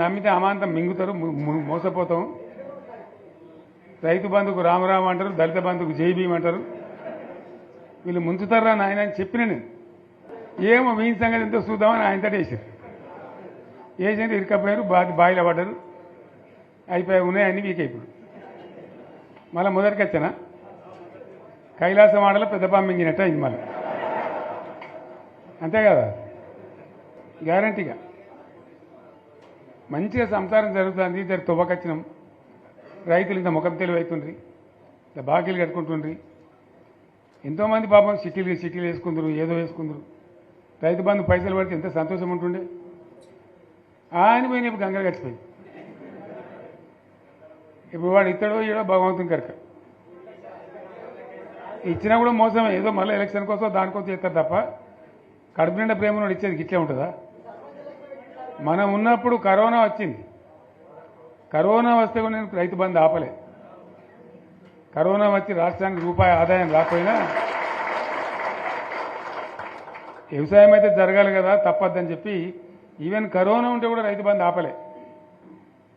నమ్మితే అమాంతం మింగుతారు, మోసపోతాం. రైతు బంధుకు రామరామ అంటారు, దళిత బంధుకు జై భీమ్ అంటారు. వీళ్ళు ముంచుతారా నాయన అని చెప్పిన నేను. ఏమో వీని సంగతి ఎంతో చూద్దామని ఆయనతో వేసారు. వేసింది ఇరుకపోయారు, బాయిలో పడ్డారు, అయిపోయి ఉన్నాయి అన్ని వీక్. ఇప్పుడు మళ్ళీ మొదటికి వచ్చానా కైలాసం ఆడలో పెద్ద పాము మింగినట్టు అయింది మళ్ళీ. అంతే కదా, గ్యారంటీగా మంచిగా సంసారం జరుగుతుంది. ఇద్దరు తువ్వకొచ్చినాం, రైతులు ఇంత ముఖం తెలివి అవుతుండ్రి, ఇంత బాకీలు కట్టుకుంటుండ్రి. ఎంతోమంది పాపం సిటీలు వేసుకుందరు, ఏదో వేసుకుందరు. రైతు బంధు పైసలు పడితే ఎంత సంతోషం ఉంటుండే. ఆయన పోయిన ఇప్పుడు గంగలు గడిచిపోయింది. ఇప్పుడు వాడు ఇత్తడో ఏడో భగవంతుని కనుక ఇచ్చినా కూడా మోసమే. ఏదో మళ్ళీ ఎలక్షన్ కోసం దానికోసం చేస్తారు తప్ప కడుపు నిండా ప్రేమను ఇచ్చేది గిట్లే ఉంటుందా? మనం ఉన్నప్పుడు కరోనా వచ్చింది. కరోనా వస్తే కూడా నేను రైతు బంధు ఆపలే. కరోనా వచ్చి రాష్ట్రానికి రూపాయి ఆదాయం రాకపోయినా వ్యవసాయం అయితే జరగాలి కదా, తప్పద్దని చెప్పి ఈవెన్ కరోనా ఉంటే కూడా రైతు బంధు ఆపలే.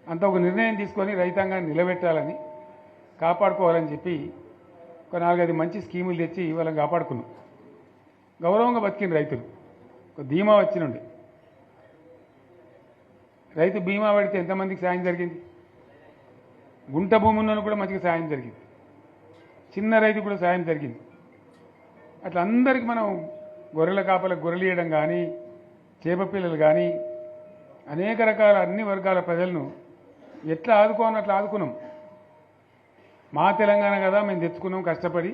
అంత ఒక నిర్ణయం తీసుకొని రైతాంగాన్ని నిలబెట్టాలని, కాపాడుకోవాలని చెప్పి ఒక 4-5 మంచి స్కీములు తెచ్చి వాళ్ళని కాపాడుకున్నాం. గౌరవంగా బతికిన రైతులు ఒక ధీమా వచ్చినండి. రైతు బీమా పడితే ఎంతమందికి సాయం జరిగింది? గుంట భూమి ఉన్న కూడా మంచిగా సాయం జరిగింది, చిన్న రైతు కూడా సాయం జరిగింది. అట్లా అందరికీ మనం గొర్రెల కాపలకు గొర్రెలు ఇవ్వడం కానీ, చేప పిల్లలు కానీ, అనేక రకాల అన్ని వర్గాల ప్రజలను ఎట్లా ఆదుకోని అట్లా ఆదుకున్నాం. మా తెలంగాణ కదా మేము తెచ్చుకున్నాం కష్టపడి.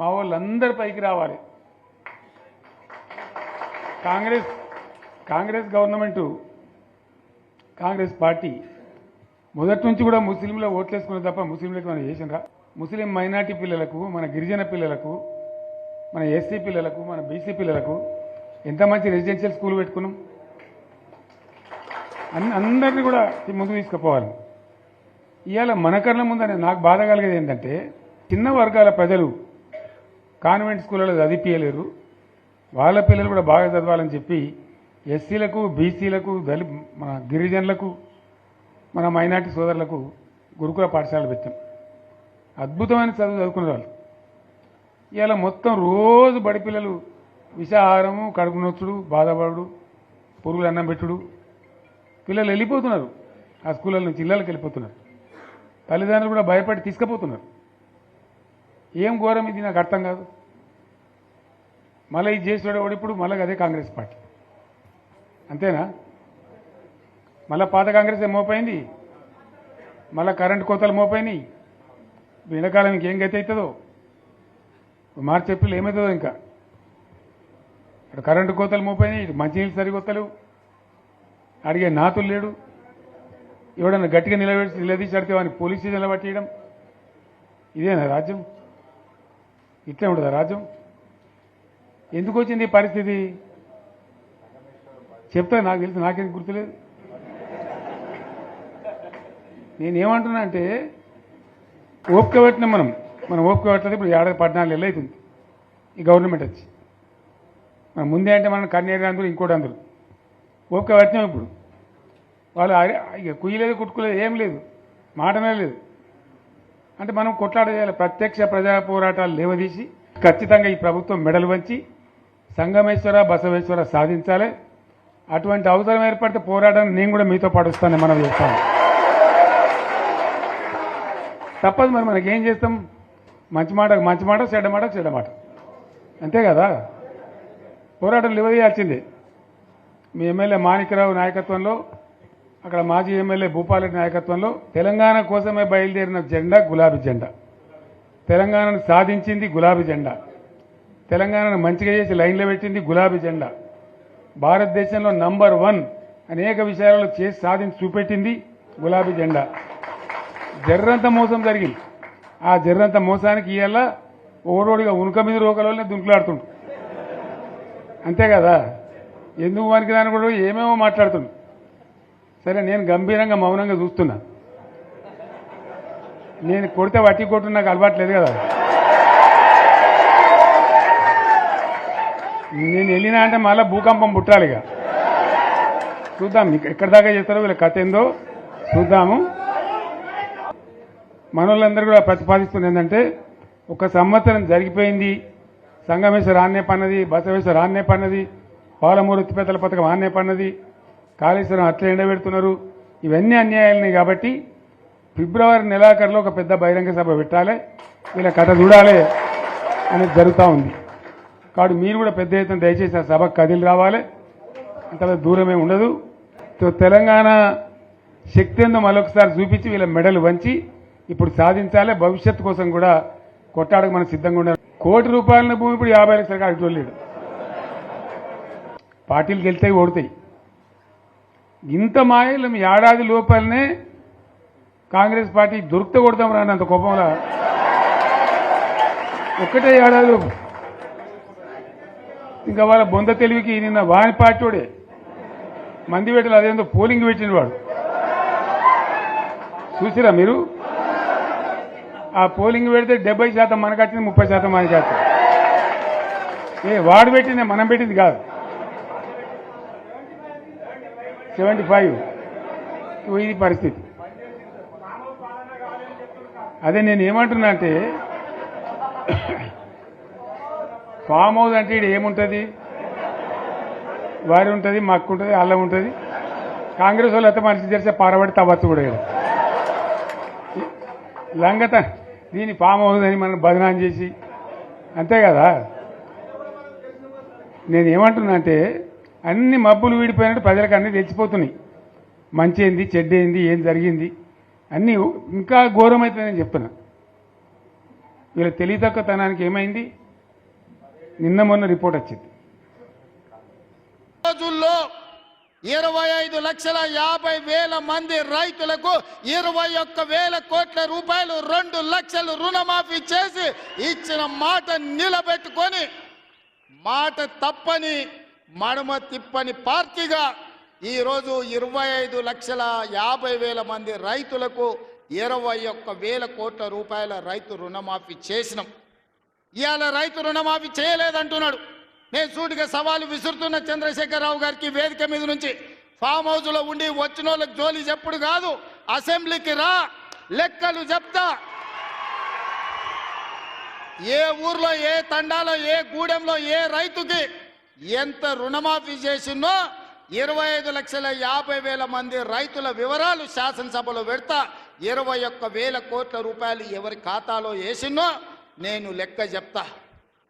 మా వాళ్ళందరి పైకి రావాలి. కాంగ్రెస్ గవర్నమెంటు, కాంగ్రెస్ పార్టీ మొదటి నుంచి కూడా ముస్లింలో ఓట్లేసుకున్న తప్ప ముస్లింలకు మనం చేసినరా? ముస్లిం మైనార్టీ పిల్లలకు, మన గిరిజన పిల్లలకు, మన ఎస్సీ పిల్లలకు, మన బీసీ పిల్లలకు ఎంత మంచి రెసిడెన్షియల్ స్కూల్ పెట్టుకున్నాం. అందరినీ కూడా ముందుకు తీసుకుపోవాలి. ఇవాళ మన కళ్ళ ముందని నాకు బాధ కలిగేది ఏంటంటే, చిన్న వర్గాల ప్రజలు కాన్వెంట్ స్కూళ్ళలో చదివించలేరు, వాళ్ళ పిల్లలు కూడా బాగా చదవాలని చెప్పి ఎస్సీలకు, బీసీలకు, మన గిరిజనులకు, మన మైనార్టీ సోదరులకు గురుకుల పాఠశాలలు పెట్టాం. అద్భుతమైన చదువు చదువుకునే వాళ్ళు. ఇవాళ మొత్తం రోజు బడి పిల్లలు విషాహారము, కడుపు నొచ్చుడు, బాధపడు, పురుగులు అన్నం పెట్టుడు. పిల్లలు వెళ్ళిపోతున్నారు, ఆ స్కూళ్ళ నుంచి ఇళ్ళకి వెళ్ళిపోతున్నారు. తల్లిదండ్రులు కూడా భయపడి తీసుకుపోతున్నారు. ఏం ఘోరం ఇది, నాకు అర్థం కాదు. మళ్ళీ ఇది చేసాడు వాడు. ఇప్పుడు మళ్ళీ అదే కాంగ్రెస్ పార్టీ అంతేనా? మళ్ళీ పాత కాంగ్రెస్ మోపోయింది, మళ్ళీ కరెంటు కోతలు మోపోయినాయి. ఎండాకాలం ఇంకేం గతి అవుతుందో, మార్చి ఏప్రిల్ ఏమవుతుందో. ఇంకా అక్కడ కరెంటు కోతలు మోపోయినాయి, ఇటు మంచినీళ్ళు సరికొత్తలేవు, అడిగే నాతులు లేడు. ఎవడన్నా గట్టిగా నిలదీసి అడితే వాడిని పోలీస్ స్టేషన్లో పట్టేయడం. ఇదేనా రాజ్యం? ఇట్లే ఉంటుందా రాజ్యం? ఎందుకు వచ్చింది ఈ పరిస్థితి చెప్తా. నాకు తెలుసు, నాకేం గుర్తులేదు. నేనేమంటున్నా అంటే, ఓపిక పెట్టినాం మనం ఓపిక పెట్టలేదు. ఇప్పుడు 14 ఏళ్ళు అవుతుంది ఈ గవర్నమెంట్ వచ్చి. మనం ముందే అంటే మనం కన్నేరు అందరూ ఇంకోటి అందరూ ఓపిక పెట్టినాం. ఇప్పుడు వాళ్ళు ఇక కుయ్యలేదు, కుట్టుకోలేదు, ఏం లేదు, మాటనే లేదు. అంటే మనం కొట్లాడ చేయాలి. ప్రత్యక్ష ప్రజా పోరాటాలు లేవదీసి ఖచ్చితంగా ఈ ప్రభుత్వం మెడలు వంచి సంగమేశ్వర, బసవేశ్వర సాధించాలి. అటువంటి అవసరం ఏర్పడితే పోరాటాన్ని నేను కూడా మీతో పాటు వస్తానని మనం చేస్తాం. తప్పదు మరి, మనకేం చేస్తాం? మంచి మాట మంచి మాట, చెడ్డ మాట చెడ్డ మాట, అంతే కదా. పోరాటం లేవదీయాల్సిందే. మీ ఎమ్మెల్యే మాణిక్యరావు నాయకత్వంలో, అక్కడ మాజీ ఎమ్మెల్యే భూపాలరెడ్డి నాయకత్వంలో తెలంగాణ కోసమే బయలుదేరిన జెండా గులాబీ జెండా. తెలంగాణను సాధించింది గులాబీ జెండా. తెలంగాణను మంచిగా చేసి లైన్లో పెట్టింది గులాబీ జెండా. భారతదేశంలో నంబర్ 1 అనేక విషయాలలో చేసి సాధించి చూపెట్టింది గులాబీ జెండా. జర్రంత మోసం జరిగింది. ఆ జర్రంత మోసానికి ఇవాళ ఓడోడిగా ఉనుక మీద రోకలోనే దుంకులాడుతుండు, అంతే కదా. ఎందుకు వానికి దాని కూడా ఏమేమో మాట్లాడుతుండు. సరే, నేను గంభీరంగా మౌనంగా చూస్తున్నా. నేను కొడితే వట్టి కొట్టు నాకు అలవాట్లేదు కదా. నేను వెళ్ళినా అంటే మళ్ళీ భూకంపం పుట్టాలిగా. చూద్దాం ఎక్కడి దాకా చేస్తారో వీళ్ళ కథ ఏందో చూద్దాము. మనోళ్ళందరూ కూడా ప్రతిపాదిస్తుంది ఏంటంటే, ఒక సంవత్సరం జరిగిపోయింది, సంగమేశ్వర ఆన్నే పన్నది, బసవేశ్వర ఆన్నే పన్నది, పాలమూరు ఎత్తిపోతల పథకం ఆన్నే పన్నది, కాళేశ్వరం అట్లా ఎండబెడుతున్నారు, ఇవన్నీ అన్యాయాలున్నాయి. కాబట్టి ఫిబ్రవరి నెలాఖరులో ఒక పెద్ద బహిరంగ సభ పెట్టాలి, వీళ్ళ కథ చూడాలి అనేది జరుగుతూ ఉంది. కాబట్టి మీరు కూడా పెద్ద ఎత్తున దయచేసి ఆ సభకు కదిలి రావాలి, అంత దూరమే ఉండదు. తెలంగాణ శక్తి ఏందో మరొకసారి చూపించి వీళ్ళ మెడలు వంచి ఇప్పుడు సాధించాలి. భవిష్యత్తు కోసం కూడా కొట్టాడకు మనం సిద్ధంగా ఉండాలి. ₹1,00,00,000 భూమి ఇప్పుడు 50 లక్షలకు అడిగోలేడు. పార్టీలు గెలితాయి ఓడతాయి. ఇంత మాయలు ఏడాది లోపలనే కాంగ్రెస్ పార్టీ దొరికితే కొడతాం రానంత కోపంలో ఒక్కటే ఏడాది లోపు. ఇంకా వాళ్ళ బొంద తెలివికి నిన్న వాని పార్టీడే మంది పెట్టాలి, అదేందో పోలింగ్ పెట్టిన వాడు చూసిరా మీరు? ఆ పోలింగ్ పెడితే 70% మనకు వచ్చింది, 30% మనకి వచ్చింది. వాడు పెట్టింది మనం పెట్టింది కాదు. 75 ఇది పరిస్థితి. అదే నేను ఏమంటున్నా అంటే, ఫామ్ హౌస్ అంటే ఇక్కడ ఏముంటుంది? వారి ఉంటుంది, మక్కు ఉంటుంది, అల్లం ఉంటుంది. కాంగ్రెస్ వాళ్ళు అయితే మనిషి చేస్తే పారబడి తవ్వచ్చు కూడా ఇక్కడ లంగత. దీన్ని ఫామ్ హౌస్ అని మనం బదనాం చేసి అంతే కదా. నేను ఏమంటున్నా అంటే, అన్ని మబ్బులు వీడిపోయినట్టు ప్రజలకు అన్నీ తెలిసిపోతున్నాయి. మంచి ఏంది, చెడ్డ ఏంది, ఏం జరిగింది అన్నీ ఇంకా ఘోరమవుతుందని చెప్తున్నా. వీళ్ళ తెలివితక్కువతనానికి ఏమైంది? నిన్న మొన్న రిపోర్ట్ వచ్చింది. రోజుల్లో 25,50,000 మంది రైతులకు 21,000 కోట్ల రూపాయలు 2 లక్షలు రుణమాఫీ చేసి ఇచ్చిన మాట నిలబెట్టుకొని మాట తప్పని మడమ తిప్పని పార్టీగా ఈరోజు 25,50,000 మంది రైతులకు 21,000 కోట్ల రూపాయల రైతు రుణమాఫీ చేసినాం. ఇవాళ రైతు రుణమాఫీ చేయలేదంటున్నాడు. నేను సూటిగా సవాలు విసురుతున్న చంద్రశేఖరరావు గారికి వేదిక మీద నుంచి, ఫామ్ హౌస్లో ఉండి వచ్చిన వాళ్ళకి జోలి చెప్పుడు కాదు, అసెంబ్లీకి రా, లెక్కలు చెప్తా. ఏ ఊర్లో, ఏ తండాలో, ఏ గూడెంలో ఏ రైతుకి ఎంత రుణమాఫీ చేసిందో 25,50,000 మంది రైతుల వివరాలు శాసనసభలో పెడతా. 21,000 కోట్ల రూపాయలు ఎవరి ఖాతాలో వేసినో నేను లెక్క చెప్తా.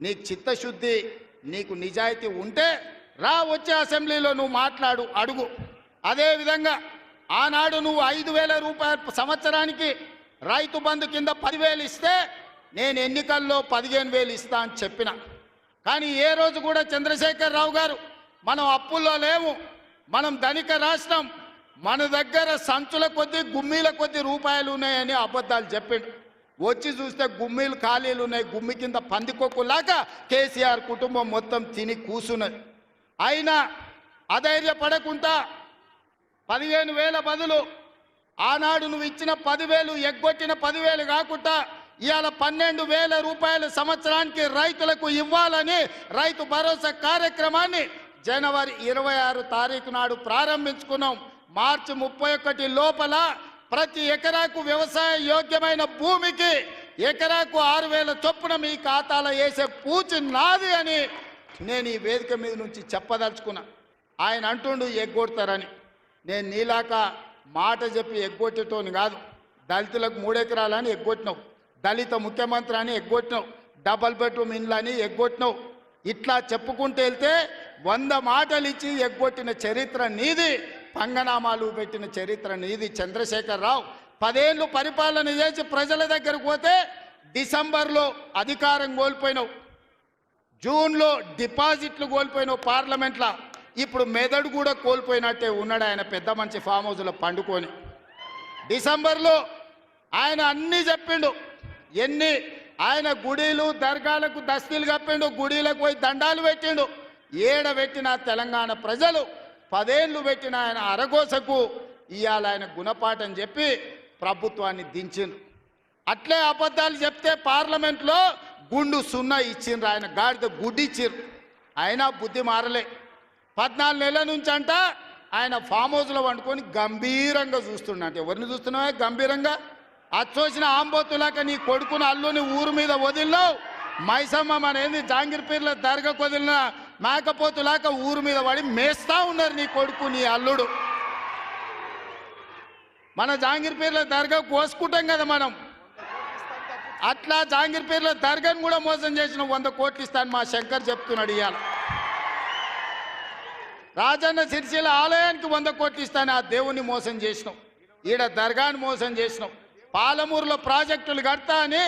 నీకు చిత్తశుద్ధి, నీకు నిజాయితీ ఉంటే రా, వచ్చే అసెంబ్లీలో నువ్వు మాట్లాడు, అడుగు. అదేవిధంగా ఆనాడు నువ్వు 5,000 రూపాయలు సంవత్సరానికి రైతు బంధు కింద 10,000 ఇస్తే నేను ఎన్నికల్లో 15,000 ఇస్తా అని చెప్పిన. కానీ ఏ రోజు కూడా చంద్రశేఖరరావు గారు మనం అప్పుల్లో లేము, మనం ధనిక రాష్ట్రం, మన దగ్గర సంచుల కొద్దీ గుమ్మీల కొద్దీ రూపాయలు ఉన్నాయని అబద్ధాలు చెప్పిండు. వచ్చి చూస్తే గుమ్మీలు ఖాళీలు ఉన్నాయి. గుమ్మి కింద పందికొక్కులాగా కేసీఆర్ కుటుంబం మొత్తం తిని కూసున్నది. అయినా అధైర్యపడకుండా 15,000 బదులు ఆనాడు నువ్వు ఇచ్చిన 10,000 ఎగ్గొట్టిన 10,000 కాకుండా ఇవాళ 12,000 రూపాయలు సంవత్సరానికి రైతులకు ఇవ్వాలని రైతు భరోసా కార్యక్రమాన్ని జనవరి 26 తారీఖు నాడు ప్రారంభించుకున్నాం. మార్చి 31 లోపల ప్రతి ఎకరాకు వ్యవసాయ యోగ్యమైన భూమికి ఎకరాకు 6,000 చొప్పున మీ ఖాతాలో వేసే పూచి నాది అని నేను ఈ వేదిక మీద నుంచి చెప్పదలుచుకున్నా. ఆయన అంటుండు ఎగ్గొడతారని. నేను నీలాక మాట చెప్పి ఎగ్గొట్టేటోని కాదు. దళితులకు 3 ఎకరాలని ఎగ్గొట్టినావు, దళిత ముఖ్యమంత్రి అని ఎగ్గొట్టినావు, డబల్ బెడ్రూమ్ ఇండ్లు అని ఎగ్గొట్టినావు. ఇట్లా చెప్పుకుంటూ వెళ్తే 100 మాటలు ఇచ్చి ఎగ్గొట్టిన చరిత్ర నీది, పంగనామాలు పెట్టిన చరిత్ర నీది. చంద్రశేఖరరావు 10 ఏళ్ళు పరిపాలన చేసి ప్రజల దగ్గరకు పోతే డిసెంబర్లో అధికారం కోల్పోయినావు, జూన్లో డిపాజిట్లు కోల్పోయినావు పార్లమెంట్లో. ఇప్పుడు మెదడు కూడా కోల్పోయినట్టే ఉన్నాడు ఆయన పెద్ద మంచి ఫామ్ హౌస్లో పండుకొని. డిసెంబర్లో ఆయన అన్నీ చెప్పిండు. ఆయన గుడిలు దర్గాలకు దస్తీలు కప్పిండు, గుడిలకు పోయి దండాలు పెట్టిండు. పెట్టిన తెలంగాణ ప్రజలు 10 ఏళ్ళు పెట్టిన ఆయన అరగోసకు ఇవాళ ఆయన గుణపాఠం చెప్పి ప్రభుత్వాన్ని దించిండ్రు. అట్లే అబద్ధాలు చెప్తే పార్లమెంట్లో గుండు 0 ఇచ్చిండ్రు, ఆయన గాడిద గుడ్డిచ్చిర్రు. అయినా బుద్ధి మారలే. 14 నెలల నుంచి అంట ఆయన ఫామ్ హౌస్లో వండుకొని గంభీరంగా చూస్తున్నాడు. ఎవరిని చూస్తున్నావా గంభీరంగా? అచ్చోసిన ఆంబోతులాక నీ కొడుకుని అల్లుని ఊరు మీద వదిలినావు. మైసమ్మ మన ఏంది జాంగిర్పీర్ల దర్గాకు వదిలిన మేకపోతులాక ఊరు మీద పడి మేస్తా ఉన్నారు నీ కొడుకు నీ అల్లుడు. మన జాంగిర్పీర్ల దర్గా కోసుకుంటాం కదా మనం, అట్లా జాంగిర్పీర్ల దర్గాను కూడా మోసం చేసిన 100 కోట్లు ఇస్తాను మా శంకర్ చెప్తున్నాడు. ఇవాళ రాజన్న సిరిసిల్ల ఆలయానికి 100 కోట్లు ఇస్తాను, ఆ దేవుణ్ణి మోసం చేసినాం. ఈడ దర్గాను మోసం చేసినాం. పాలమూరులో ప్రాజెక్టులు కడతా అని,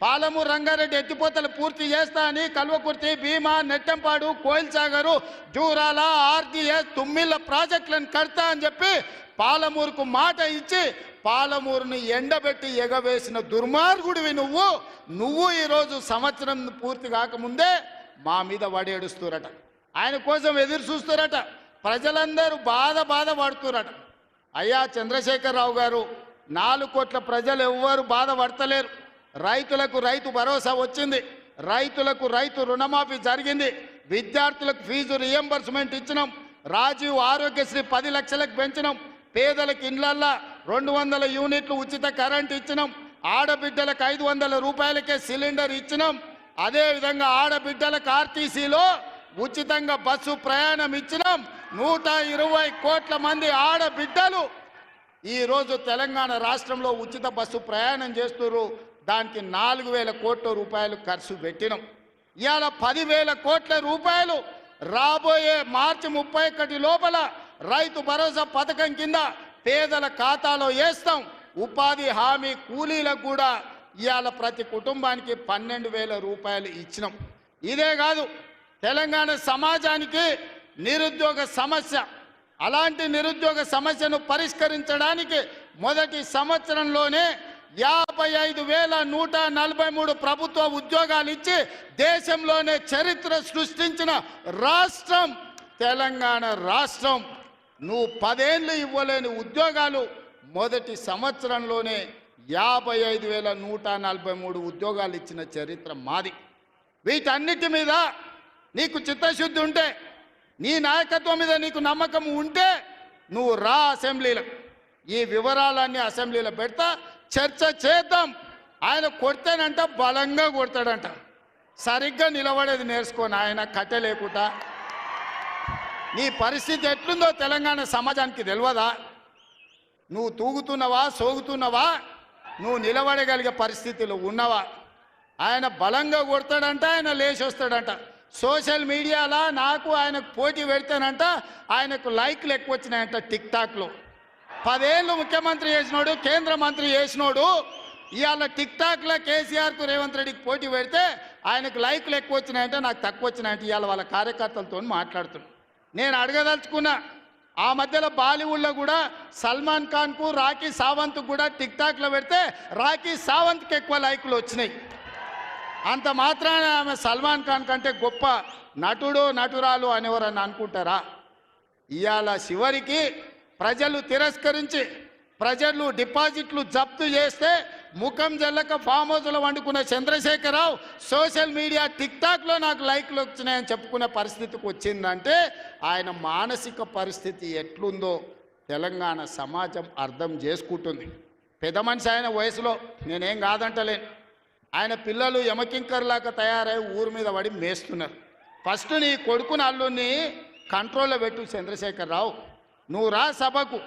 పాలమూరు రంగారెడ్డి ఎత్తిపోతలు పూర్తి చేస్తా అని, కల్వకుర్తి, భీమా, నెట్టంపాడు, కోయిల్ సాగరు, జూరాల, ఆర్జీఎస్, తుమ్మిళ్ళ ప్రాజెక్టులను కడతా అని చెప్పి పాలమూరుకు మాట ఇచ్చి పాలమూరుని ఎండబెట్టి ఎగవేసిన దుర్మార్గుడివి నువ్వు ఈరోజు సంవత్సరం పూర్తి కాకముందే మా మీద వడేడుస్తురట. ఆయన కోసం ఎదురు చూస్తురట. ప్రజలందరూ బాధ పడుతురట. అయ్యా చంద్రశేఖరరావు గారు, 4 కోట్ల ప్రజలు ఎవ్వరు బాధపడతలేరు. రైతులకు రైతు భరోసా వచ్చింది, రైతులకు రైతు రుణమాఫీ జరిగింది, విద్యార్థులకు ఫీజు రియంబర్స్మెంట్ ఇచ్చినాం, రాజీవ్ ఆరోగ్యశ్రీ 10 లక్షలకు పెంచినాం, పేదలకు ఇండ్లల్లా 200 యూనిట్లు ఉచిత కరెంట్ ఇచ్చినాం, ఆడబిడ్డలకు 500 రూపాయలకే సిలిండర్ ఇచ్చినాం. అదేవిధంగా ఆడబిడ్డలకు ఆర్టీసీలో ఉచితంగా బస్సు ప్రయాణం ఇచ్చినాం. 120 కోట్ల మంది ఆడబిడ్డలు ఈరోజు తెలంగాణ రాష్ట్రంలో ఉచిత బస్సు ప్రయాణం చేస్తున్నారు. దానికి 4,000 కోట్ల రూపాయలు ఖర్చు పెట్టినాం. ఇవాళ 10,000 కోట్ల రూపాయలు రాబోయే మార్చి 31 లోపల రైతు భరోసా పథకం కింద పేదల ఖాతాలో వేస్తాం. ఉపాధి హామీ కూలీలకు కూడా ఇవాళ ప్రతి కుటుంబానికి 12,000 రూపాయలు ఇచ్చినాం. ఇదే కాదు, తెలంగాణ సమాజానికి నిరుద్యోగ సమస్య, అలాంటి నిరుద్యోగ సమస్యను పరిష్కరించడానికి మొదటి సంవత్సరంలోనే 55,143 ప్రభుత్వ ఉద్యోగాలు ఇచ్చి దేశంలోనే చరిత్ర సృష్టించిన రాష్ట్రం తెలంగాణ రాష్ట్రం. నువ్వు 10 ఏళ్ళు ఇవ్వలేని ఉద్యోగాలు మొదటి సంవత్సరంలోనే 55,143 ఉద్యోగాలు ఇచ్చిన చరిత్ర మాది. వీటన్నిటి మీద నీకు చిత్తశుద్ధి ఉంటే, నీ నాయకత్వం మీద నీకు నమ్మకం ఉంటే నువ్వు రా అసెంబ్లీలకు. ఈ వివరాలన్నీ అసెంబ్లీలో పెడతా, చర్చ చేద్దాం. ఆయన కొడితేనంట బలంగా కొడతాడంట. సరిగ్గా నిలబడేది నేర్చుకోని ఆయన కట్టె లేకుండా. నీ పరిస్థితి ఎట్లుందో తెలంగాణ సమాజానికి తెలియదా? నువ్వు తూగుతున్నావా, సోగుతున్నావా, నువ్వు నిలబడగలిగే పరిస్థితిలో ఉన్నవా? ఆయన బలంగా కొడతాడంట, ఆయన లేచి వస్తాడంట. సోషల్ మీడియాలో నాకు ఆయనకు పోటీ పెడతానంట, ఆయనకు లైక్లు ఎక్కువ వచ్చినాయంట. టిక్టాక్లో 10 ఏళ్ళు ముఖ్యమంత్రి చేసినోడు, కేంద్ర మంత్రి చేసినోడు ఇవాళ టిక్టాక్లో కేసీఆర్కు రేవంత్ రెడ్డికి పోటీ పెడితే ఆయనకు లైక్లు ఎక్కువ వచ్చినాయంటే నాకు తక్కువ వచ్చినాయంటే ఇవాళ వాళ్ళ కార్యకర్తలతో మాట్లాడుతున్నాను. నేను అడగదలుచుకున్నా, ఆ మధ్యలో బాలీవుడ్లో కూడా సల్మాన్ ఖాన్కు, రాఖీ సావంత్కు కూడా టిక్టాక్లో పెడితే రాఖీ సావంత్కి ఎక్కువ లైకులు వచ్చినాయి. అంత మాత్రాన ఆమె సల్మాన్ ఖాన్ కంటే గొప్ప నటుడు నటురాలు అనేవారని అనుకుంటారా? ఇవాళ చివరికి ప్రజలు తిరస్కరించి, ప్రజలు డిపాజిట్లు జప్తు చేస్తే ముఖం జల్లక ఫామ్ హౌస్లో వండుకున్న చంద్రశేఖరరావు సోషల్ మీడియా టిక్టాక్లో నాకు లైక్లు వచ్చినాయని చెప్పుకునే పరిస్థితికి వచ్చిందంటే ఆయన మానసిక పరిస్థితి ఎట్లుందో తెలంగాణ సమాజం అర్థం చేసుకుంటుంది. పెద్ద మనిషి ఆయన వయసులో, నేనేం కాదంటలేను. ఆయన పిల్లలు యమకింకర్లాగా తయారై ఊరు మీద పడి మేస్తున్నారు. ఫస్ట్ నీ కొడుకుని అల్లుని కంట్రోల్లో పెట్టు చంద్రశేఖరరావు. నువ్వు రా సభకు.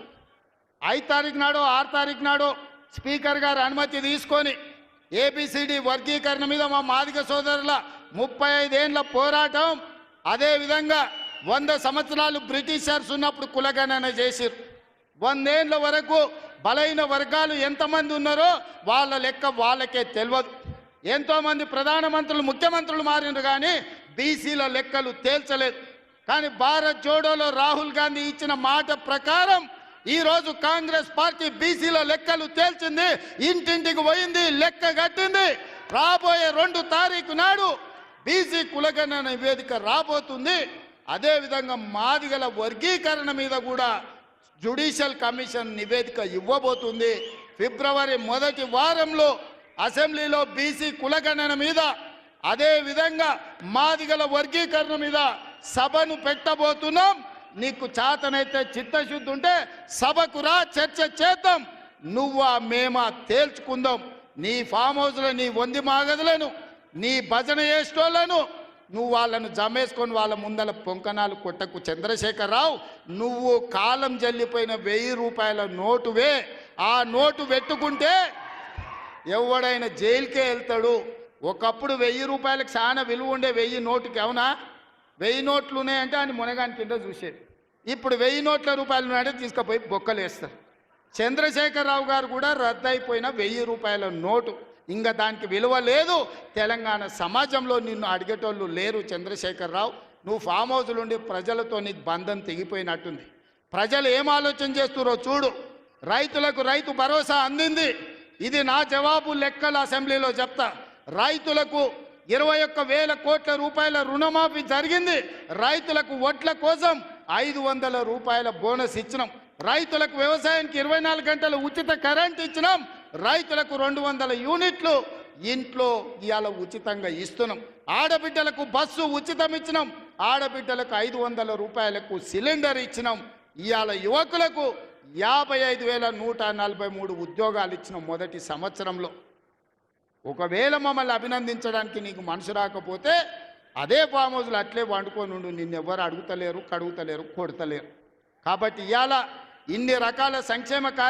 5 తారీఖు నాడో 6 తారీఖు నాడో స్పీకర్ గారు అనుమతి తీసుకొని ఏబిసిడి వర్గీకరణ మీద మా మాదిగ సోదరుల 35 ఏళ్ల పోరాటం, అదేవిధంగా 100 సంవత్సరాలు బ్రిటిషర్స్ ఉన్నప్పుడు కులగణన చేసిరు. 100 ఏళ్ల వరకు బలైన వర్గాలు ఎంతమంది ఉన్నారో వాళ్ళ లెక్క వాళ్ళకే తెలియదు. ఎంతోమంది ప్రధానమంత్రులు, ముఖ్యమంత్రులు మారినారు కానీ బీసీల లెక్కలు తేల్చలేదు. కానీ భారత్ జోడోలో రాహుల్ గాంధీ ఇచ్చిన మాట ప్రకారం ఈరోజు కాంగ్రెస్ పార్టీ బీసీల లెక్కలు తేల్చింది, ఇంటింటికి పోయింది, లెక్క కట్టింది. రాబోయే 2 తారీఖు నాడు బీసీ కులగణన నివేదిక రాబోతుంది. అదేవిధంగా మాదిగల వర్గీకరణ మీద కూడా జ్యుడిషియల్ కమిషన్ నివేదిక ఇవ్వబోతుంది. ఫిబ్రవరి మొదటి వారంలో అసెంబ్లీలో బీసీ కులగణన మీద, అదేవిధంగా మాదిగల వర్గీకరణ మీద సభను పెట్టబోతున్నాం. నీకు చాతనైతే చిత్తశుద్ధి ఉంటే సభకు రా, చర్చ చేద్దాం. నువ్వా మేమా తేల్చుకుందాం. నీ ఫామ్ హౌస్లో నీ వంది మాగదులను, నీ భజన చేసేటోళ్లను నువ్వు వాళ్ళను జమేసుకొని వాళ్ళ ముందల పొంకనాలు కొట్టకు. చంద్రశేఖరరావు, నువ్వు కాలం జల్లిపోయిన 1000 రూపాయల నోటువే. ఆ నోటు పెట్టుకుంటే ఎవడైనా జైలుకే వెళ్తాడు. ఒకప్పుడు 1000 రూపాయలకు చాలా విలువ ఉండే 1000 నోటుకి. అవునా? 1000 నోట్లు ఉన్నాయంటే అని మునగాని కింద చూసేది. ఇప్పుడు 1000 నోట్ల రూపాయలు ఉన్నాయంటే తీసుకుపోయి బొక్కలు వేస్తారు. చంద్రశేఖరరావు గారు కూడా రద్దయిపోయిన 1000 రూపాయల నోటు. ఇంకా దానికి విలువ లేదు. తెలంగాణ సమాజంలో నిన్ను అడిగేటోళ్ళు లేరు. చంద్రశేఖరరావు, నువ్వు ఫామ్ హౌస్లు ఉండి ప్రజలతో నీకు బంధం తెగిపోయినట్టుంది. ప్రజలు ఏం ఆలోచన చేస్తున్నారో చూడు. రైతులకు రైతు భరోసా అందింది. ఇది నా జవాబు లెక్కల అసెంబ్లీలో చెప్తా. రైతులకు 21,000 కోట్ల రూపాయల రుణమాఫీ జరిగింది. రైతులకు వడ్ల కోసం 500 రూపాయల బోనస్ ఇచ్చినాం. రైతులకు వ్యవసాయానికి 24 గంటలు ఉచిత కరెంట్ ఇచ్చినాం. రైతులకు 200 యూనిట్లు ఇంట్లో ఇవాళ ఉచితంగా ఇస్తున్నాం. ఆడబిడ్డలకు బస్సు ఉచితం ఇచ్చినాం. ఆడబిడ్డలకు 500 రూపాయలకు సిలిండర్ ఇచ్చినాం. ఇవాళ యువకులకు 55,143 ఉద్యోగాలు ఇచ్చినాం మొదటి సంవత్సరంలో. ఒకవేళ మమ్మల్ని అభినందించడానికి నీకు మనసు రాకపోతే అదే ఫామ్ హౌస్లో అట్లే వండుకొని ఉండు. నిన్నెవ్వరు అడుగుతలేరు, కడుగుతలేరు, కొడతలేరు. కాబట్టి ఇవాళ ఇన్ని రకాల సంక్షేమ కార్యక్రమాలు